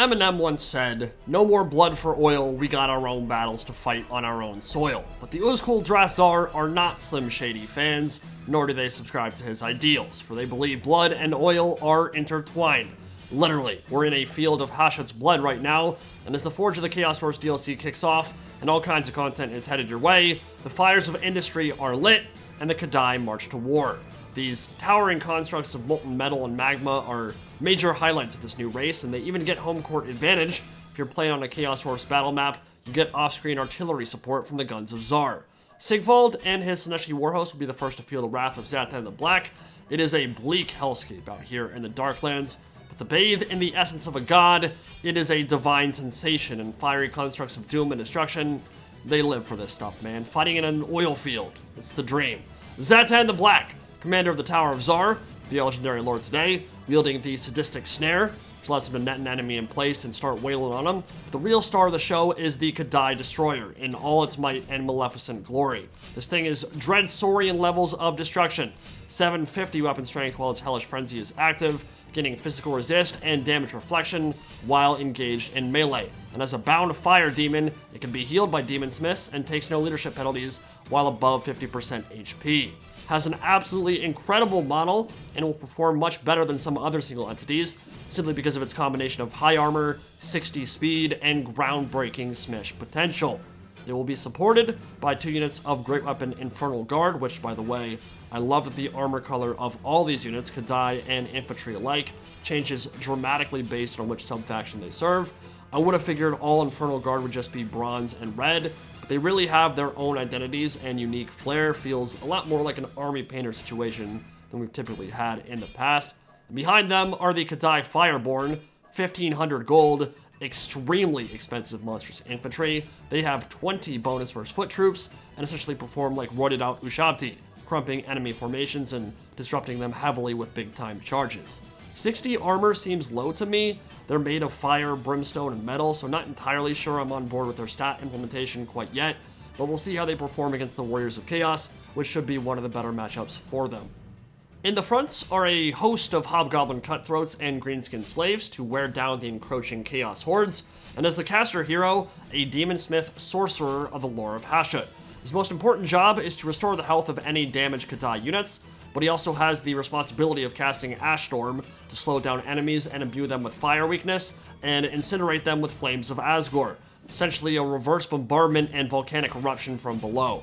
Eminem once said, "No more blood for oil, we got our own battles to fight on our own soil." But the Uzkul Drathzar are not Slim Shady fans, nor do they subscribe to his ideals, for they believe blood and oil are intertwined. Literally, we're in a field of Hashut's blood right now, and as the Forge of the Chaos Dwarfs DLC kicks off, and all kinds of content is headed your way, the fires of industry are lit, and the K'daai march to war. These towering constructs of molten metal and magma are major highlights of this new race, and they even get home court advantage. If you're playing on a Chaos Dwarfs battle map, you get off-screen artillery support from the Guns of Zar. Sigvald and his Sineshi Warhost will be the first to feel the wrath of Zhatan the Black. It is a bleak hellscape out here in the Darklands, but to bathe in the essence of a god, it is a divine sensation, and fiery constructs of doom and destruction, they live for this stuff, man. Fighting in an oil field, it's the dream. Zhatan the Black, commander of the Tower of Zar, the legendary lord today, wielding the sadistic snare, which allows him to net an enemy in place and start wailing on him. But the real star of the show is the Kadai Destroyer in all its might and maleficent glory. This thing is Dread Saurian levels of destruction, 750 weapon strength while its Hellish Frenzy is active, gaining physical resist and damage reflection while engaged in melee. And as a bound fire demon, it can be healed by demon smiths and takes no leadership penalties while above 50% HP. Has an absolutely incredible model and will perform much better than some other single entities, simply because of its combination of high armor, 60 speed, and groundbreaking smash potential. It will be supported by 2 units of Great Weapon Infernal Guard, which, by the way, I love that the armor color of all these units, K'daai and infantry alike, changes dramatically based on which sub-faction they serve. I would have figured all Infernal Guard would just be bronze and red, but they really have their own identities and unique flair. Feels a lot more like an army painter situation than we've typically had in the past. And behind them are the Kadai Fireborn, 1500 gold, extremely expensive monstrous infantry. They have 20 bonus versus foot troops and essentially perform like roided out Ushabti, crumping enemy formations and disrupting them heavily with big time charges. 60 armor seems low to me. They're made of fire, brimstone, and metal, so not entirely sure I'm on board with their stat implementation quite yet, but we'll see how they perform against the Warriors of Chaos, which should be one of the better matchups for them. In the fronts are a host of hobgoblin cutthroats and greenskin slaves to wear down the encroaching chaos hordes, and as the caster hero, a demon smith sorcerer of the lore of Hashut. His most important job is to restore the health of any damaged K'daai units, but he also has the responsibility of casting Ash Storm to slow down enemies and imbue them with fire weakness, and incinerate them with flames of Asgore, essentially a reverse bombardment and volcanic eruption from below.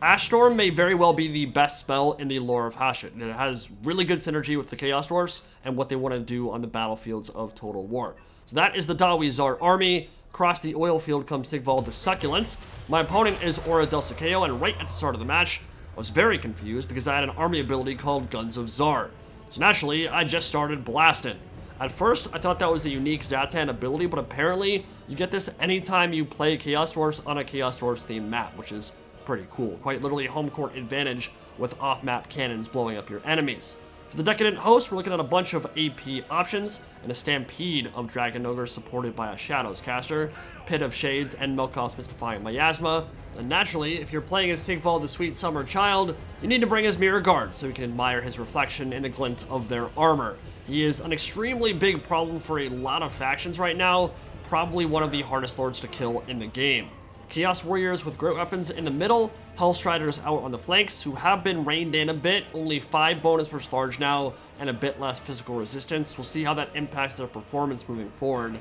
Ash Storm may very well be the best spell in the lore of Hashut, and it has really good synergy with the Chaos Dwarfs and what they want to do on the battlefields of Total War. So that is the Dawi Zar army. Across the oil field comes Sigvald the Succulent. My opponent is Aura del Sakeo, and right at the start of the match, I was very confused because I had an army ability called Guns of Zar. So naturally, I just started blasting. At first, I thought that was a unique Zhatan ability, but apparently, you get this anytime you play Chaos Dwarfs on a Chaos Dwarfs themed map, which is pretty cool. Quite literally home court advantage with off-map cannons blowing up your enemies. For the Decadent Host, we're looking at a bunch of AP options and a stampede of Dragon Ogres supported by a Shadows caster, Pit of Shades, and Melkoth's Mystifying Miasma. And naturally, if you're playing as Sigvald the Sweet Summer Child, you need to bring his Mirror Guard so you can admire his reflection in the glint of their armor. He is an extremely big problem for a lot of factions right now, probably one of the hardest lords to kill in the game. Chaos Warriors with great weapons in the middle, Hellstriders out on the flanks, who have been reined in a bit, only 5 bonus versus large now, and a bit less physical resistance. We'll see how that impacts their performance moving forward.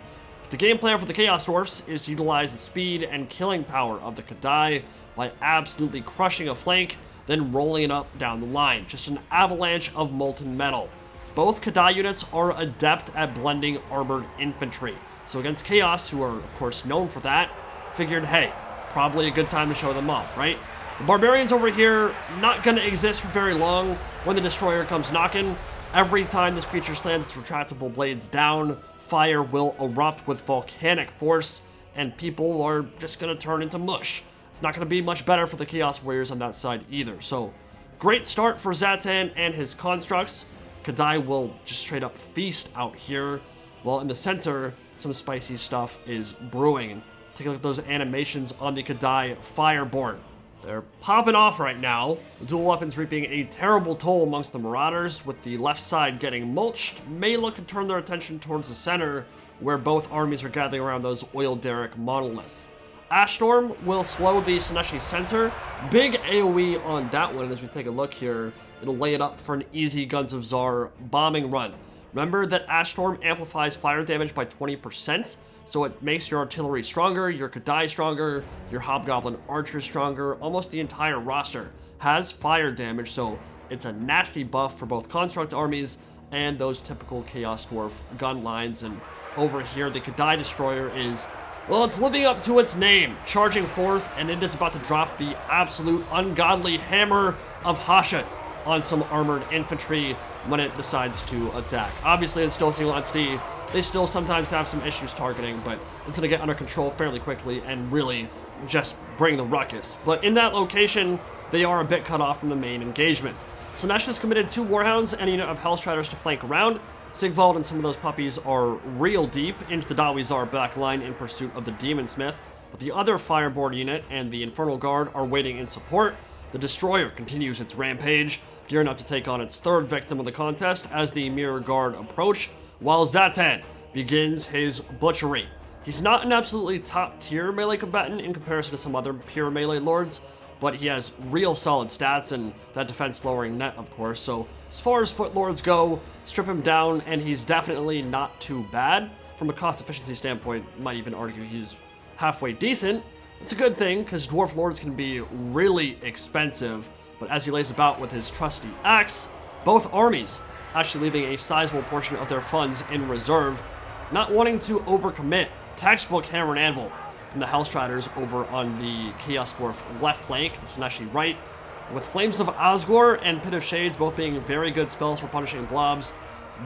The game plan for the Chaos Dwarfs is to utilize the speed and killing power of the K'daai by absolutely crushing a flank, then rolling it up down the line. Just an avalanche of molten metal. Both K'daai units are adept at blending armored infantry, so against Chaos, who are of course known for that, figured, hey, probably a good time to show them off, right? The Barbarians over here, not gonna exist for very long. When the Destroyer comes knocking, every time this creature slams its retractable blades down, fire will erupt with volcanic force, and people are just gonna turn into mush. It's not gonna be much better for the Chaos Warriors on that side either. So, great start for Zhatan and his constructs. K'daai will just straight up feast out here, while in the center, some spicy stuff is brewing. Take a look at those animations on the Kadai Fireborn. They're popping off right now. The dual weapons reaping a terrible toll amongst the Marauders, with the left side getting mulched. May look to turn their attention towards the center, where both armies are gathering around those oil derrick monoliths. Ash Storm will slow the Sineshi center. Big AoE on that one, as we take a look here. It'll lay it up for an easy Guns of Zar bombing run. Remember that Ash Storm amplifies fire damage by 20%, so it makes your artillery stronger, your K'daai stronger, your Hobgoblin archers stronger. Almost the entire roster has fire damage, so it's a nasty buff for both construct armies and those typical Chaos Dwarf gun lines. And over here, the Kadai Destroyer is, well, it's living up to its name, charging forth, and it is about to drop the absolute ungodly hammer of Hashut on some armored infantry when it decides to attack. Obviously, it's still single entity. They still sometimes have some issues targeting, but it's going to get under control fairly quickly and really just bring the ruckus. But in that location, they are a bit cut off from the main engagement. Sinesh has committed 2 Warhounds and a unit of Hellstriders to flank around. Sigvald and some of those puppies are real deep into the Dawizar backline in pursuit of the Demon Smith, but the other Fireborn unit and the Infernal Guard are waiting in support. The Destroyer continues its rampage, gearing up to take on its 3rd victim of the contest as the Mirror Guard approach, while Zhatan begins his butchery. He's not an absolutely top-tier melee combatant in comparison to some other pure melee lords, but he has real solid stats and that defense-lowering net, of course. So as far as foot lords go, strip him down, and he's definitely not too bad. From a cost efficiency standpoint, might even argue he's halfway decent. It's a good thing, because dwarf lords can be really expensive, but as he lays about with his trusty axe, both armies actually leaving a sizable portion of their funds in reserve, not wanting to overcommit. Textbook hammer and anvil from the Hellstriders over on the Chaos Dwarf left flank, the Sineshi right, with Flames of Osgore and Pit of Shades both being very good spells for punishing blobs.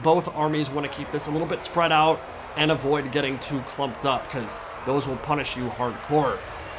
Both armies want to keep this a little bit spread out and avoid getting too clumped up, because those will punish you hardcore.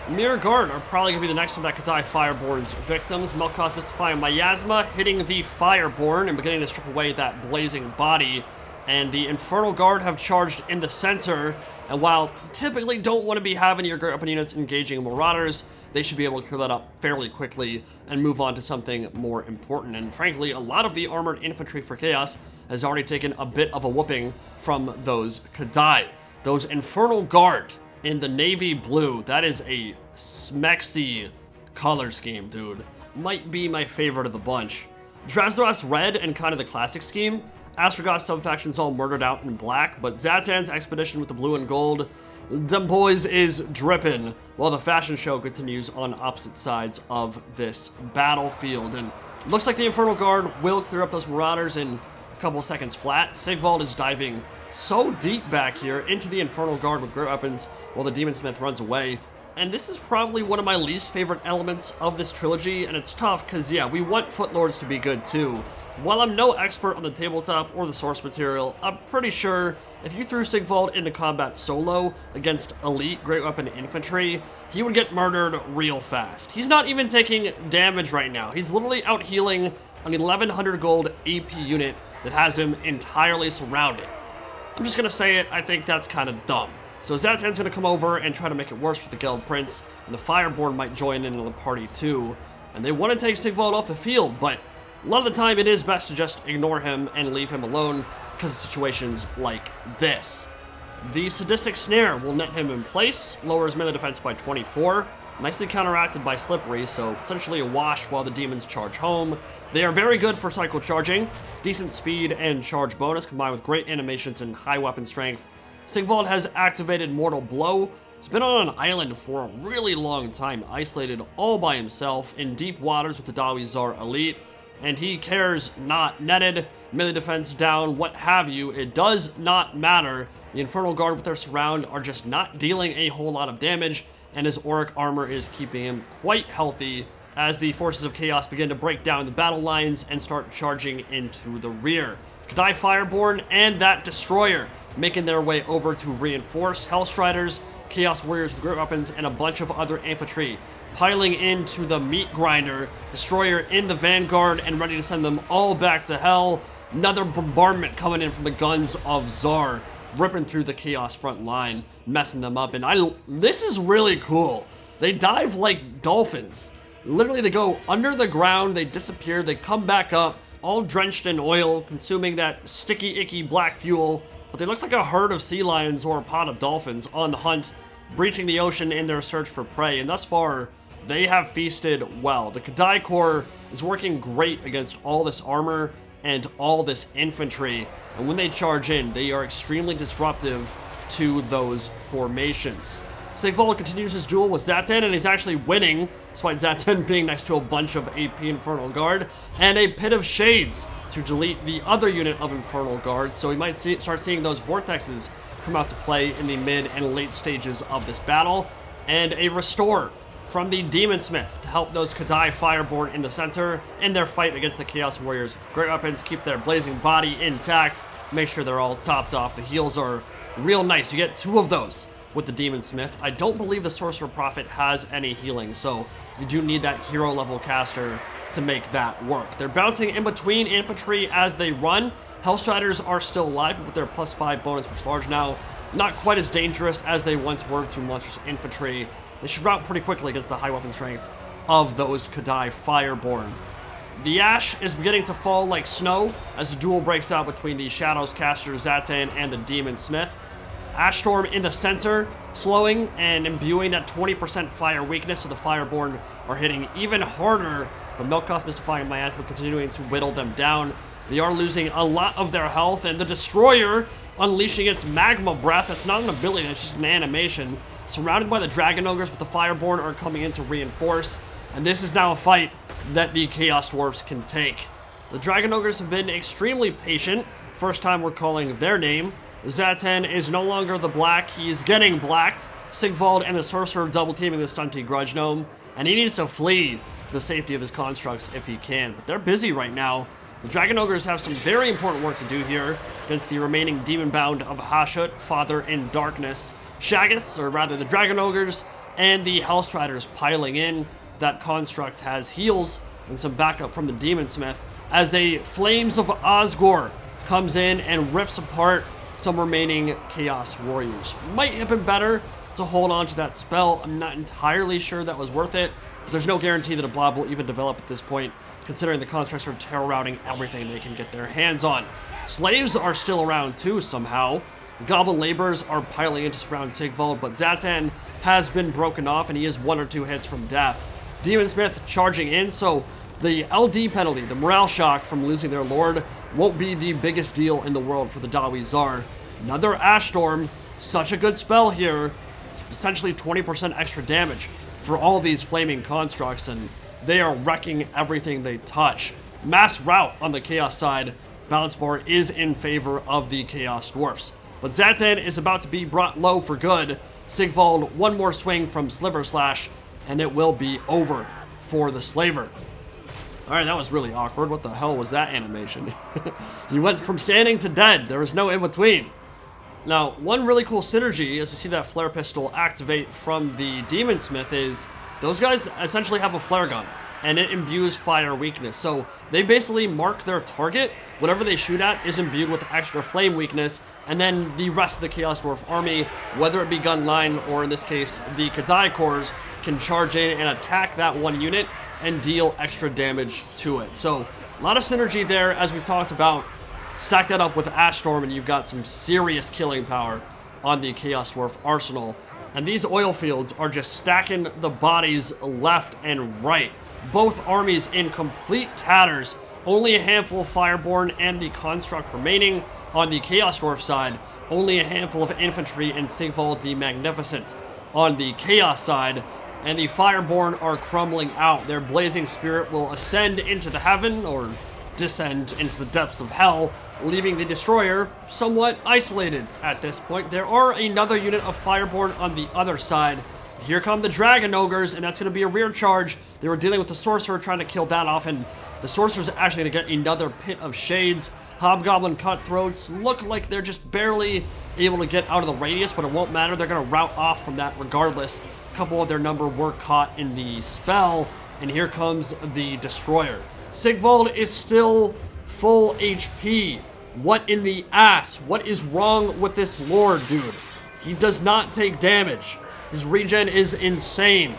Mirror Guard are probably going to be the next one that Kadai Fireborn's victims. Melkoth Mystifying Miasma hitting the Fireborn and beginning to strip away that blazing body. And the Infernal Guard have charged in the center, and while you typically don't want to be having your Great Weapon units engaging Marauders, they should be able to clear that up fairly quickly and move on to something more important. And frankly, a lot of the armored infantry for Chaos has already taken a bit of a whooping from those K'daai. Those Infernal Guard in the navy blue, that is a smexy color scheme, dude. Might be my favorite of the bunch. Drasdoras red and kind of the classic scheme. Astragoth subfactions all murdered out in black, but Zhatan's expedition with the blue and gold, them boys is dripping, while the fashion show continues on opposite sides of this battlefield. And looks like the Infernal Guard will clear up those Marauders in a couple seconds flat. Sigvald is diving so deep back here into the Infernal Guard with great weapons, while the Demon Smith runs away. And this is probably one of my least favorite elements of this trilogy, and it's tough because, yeah, we want Footlords to be good too. While I'm no expert on the tabletop or the source material, I'm pretty sure if you threw Sigvald into combat solo against elite Great Weapon infantry, he would get murdered real fast. He's not even taking damage right now. He's literally out healing an 1100 gold AP unit that has him entirely surrounded. I'm just gonna say it, I think that's kind of dumb. So Zhatan's gonna come over and try to make it worse for the Geld Prince, and the Fireborn might join in on the party too. And they want to take Sigvald off the field, but a lot of the time it is best to just ignore him and leave him alone because of situations like this. The Sadistic Snare will net him in place, lowers melee defense by 24, nicely counteracted by Slippery, so essentially a wash while the demons charge home. They are very good for cycle charging, decent speed and charge bonus combined with great animations and high weapon strength. Sigvald has activated Mortal Blow. He's been on an island for a really long time, isolated all by himself in deep waters with the Dawizar elite, and he cares not. Netted, melee defense down, what have you, it does not matter. The Infernal Guard with their surround are just not dealing a whole lot of damage, and his auric armor is keeping him quite healthy as the forces of Chaos begin to break down the battle lines and start charging into the rear. Kadai Fireborn and that Destroyer making their way over to reinforce Hellstriders, Chaos Warriors with great weapons, and a bunch of other infantry piling into the meat grinder. Destroyer in the vanguard and ready to send them all back to hell. Another bombardment coming in from the guns of Zar, ripping through the Chaos front line, messing them up. And this is really cool. They dive like dolphins. Literally, they go under the ground, they disappear, they come back up, all drenched in oil, consuming that sticky, icky black fuel, but they look like a herd of sea lions or a pod of dolphins on the hunt, breaching the ocean in their search for prey, and thus far, they have feasted well. The K'daai Corps is working great against all this armor and all this infantry, and when they charge in, they are extremely disruptive to those formations. Sigvald continues his duel with Zhatan, and he's actually winning, despite Zhatan being next to a bunch of AP Infernal Guard, and a Pit of Shades to delete the other unit of Infernal Guard, so we might start seeing those Vortexes come out to play in the mid and late stages of this battle, and a Restore from the Demon Smith to help those Kadai Fireborn in the center in their fight against the Chaos Warriors with great weapons, keep their blazing body intact, make sure they're all topped off. The heals are real nice. You get 2 of those with the Demon Smith. I don't believe the Sorcerer Prophet has any healing, so you do need that hero level caster to make that work. They're bouncing in between infantry as they run. Hellstriders are still alive with their +5 bonus, which is large now. Not quite as dangerous as they once were to monstrous infantry. They should rout pretty quickly against the high weapon strength of those Kadai Fireborn. The ash is beginning to fall like snow as the duel breaks out between the Shadows caster Zhatan and the Demon Smith. Ash Storm in the center, slowing and imbuing that 20% fire weakness, so the Fireborn are hitting even harder, but Milk Cost Mystifying Miasma continuing to whittle them down. They are losing a lot of their health, and the Destroyer unleashing its Magma Breath. That's not an ability, that's just an animation. Surrounded by the Dragon Ogres, but the Fireborn are coming in to reinforce, and this is now a fight that the Chaos Dwarfs can take. The Dragon Ogres have been extremely patient. First time we're calling their name. Zhatan is no longer the Black, he is getting blacked. Sigvald and the Sorcerer double teaming the Stunty Grudge Gnome, and he needs to flee the safety of his constructs if he can. But they're busy right now. The Dragon Ogres have some very important work to do here against the remaining Demon Bound of Hashut, Father in Darkness. Shaggus, or rather the Dragon Ogres, and the Hellstriders piling in. That construct has heals and some backup from the Demon Smith as a Flames of Osgore comes in and rips apart some remaining Chaos Warriors. Might have been better to hold on to that spell. I'm not entirely sure that was worth it, but there's no guarantee that a blob will even develop at this point, considering the constructs are terror routing everything they can get their hands on. Slaves are still around too somehow. The Goblin Laborers are piling in to surround Sigvald, but Zhatan has been broken off and he is 1 or 2 hits from death. Demon Smith charging in, so the LD penalty, the morale shock from losing their lord, won't be the biggest deal in the world for the Dawi Zar. Another Ash Storm, such a good spell here. It's essentially 20% extra damage for all these flaming constructs, and they are wrecking everything they touch. Mass rout on the Chaos side. Balance bar is in favor of the Chaos Dwarfs. But Zhatan is about to be brought low for good. Sigvald, 1 more swing from Sliver Slash, and it will be over for the Slaver. Alright, that was really awkward. What the hell was that animation? He went from standing to dead. There was no in between. Now, one really cool synergy, as we see that Flare Pistol activate from the Demon Smith, is those guys essentially have a flare gun, and it imbues fire weakness. So they basically mark their target. Whatever they shoot at is imbued with extra flame weakness, and then the rest of the Chaos Dwarf army, whether it be gun line or in this case the Kadai Corps, can charge in and attack that one unit and deal extra damage to it. So a lot of synergy there, as we've talked about. Stack that up with Ash Storm and you've got some serious killing power on the Chaos Dwarf arsenal. And these oil fields are just stacking the bodies left and right. Both armies in complete tatters. Only a handful of Fireborn and the Construct remaining. On the Chaos Dwarf side, only a handful of infantry and Sigvald the Magnificent. On the Chaos side, and the Fireborn are crumbling out. Their blazing spirit will ascend into the heaven, or descend into the depths of hell, leaving the Destroyer somewhat isolated at this point. There are another unit of Fireborn on the other side. Here come the Dragon Ogres, and that's going to be a rear charge. They were dealing with the Sorcerer, trying to kill that off, and the Sorcerer's actually going to get another Pit of Shades. Hobgoblin Cutthroats look like they're just barely able to get out of the radius, but it won't matter. They're going to rout off from that regardless. A couple of their number were caught in the spell, and here comes the Destroyer. Sigvald is still full HP. What in the ass? What is wrong with this lord, dude? He does not take damage. His regen is insane.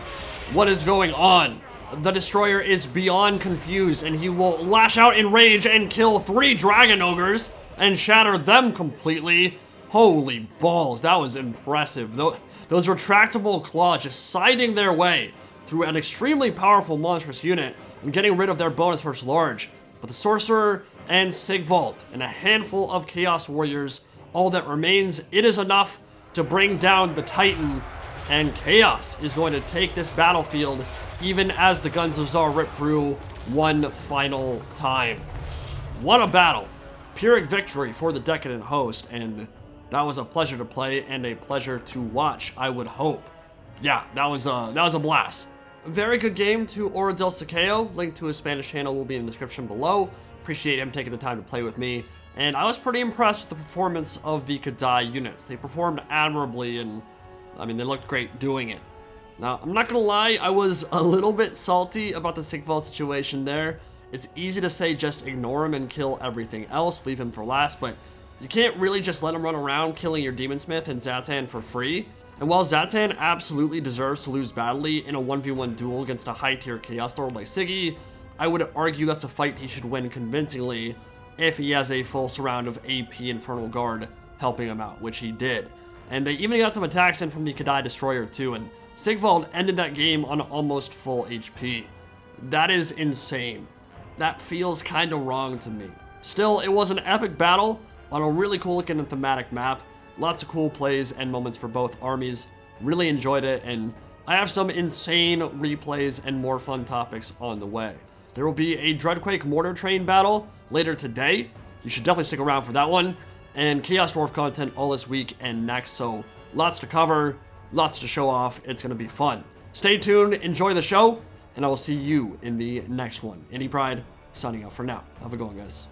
What is going on? The Destroyer is beyond confused, and he will lash out in rage and kill 3 Dragon Ogres and shatter them completely. Holy balls, that was impressive. Those retractable claws just scything their way through an extremely powerful monstrous unit and getting rid of their bonus versus large. But the Sorcerer and Sigvald and a handful of Chaos Warriors, all that remains, it is enough to bring down the Titan, and Chaos is going to take this battlefield even as the Guns of Zar rip through one final time. What a battle. Pyrrhic victory for the Decadent host, and that was a pleasure to play and a pleasure to watch, I would hope. Yeah, that was a blast. Very good game to Ora del Sacao. Link to his Spanish channel will be in the description below. Appreciate him taking the time to play with me. And I was pretty impressed with the performance of the K'daai units. They performed admirably, and I mean, they looked great doing it. Now, I'm not gonna lie, I was a little bit salty about the Sigvald situation there. It's easy to say just ignore him and kill everything else, leave him for last, but you can't really just let him run around killing your Demonsmith and Zhatan for free. And while Zhatan absolutely deserves to lose badly in a 1v1 duel against a high-tier Chaos Lord like Siggy, I would argue that's a fight he should win convincingly if he has a full surround of AP Infernal Guard helping him out, which he did. And they even got some attacks in from the Kadai Destroyer too, and Sigvald ended that game on almost full HP. That is insane. That feels kinda wrong to me. Still, it was an epic battle on a really cool looking and thematic map. Lots of cool plays and moments for both armies. Really enjoyed it, and I have some insane replays and more fun topics on the way. There will be a Dreadquake Mortar Train battle later today. You should definitely stick around for that one. And Chaos Dwarf content all this week and next, so lots to cover, lots to show off. It's going to be fun. Stay tuned, enjoy the show, and I will see you in the next one. Indie Pride, signing out for now. Have a good one, guys.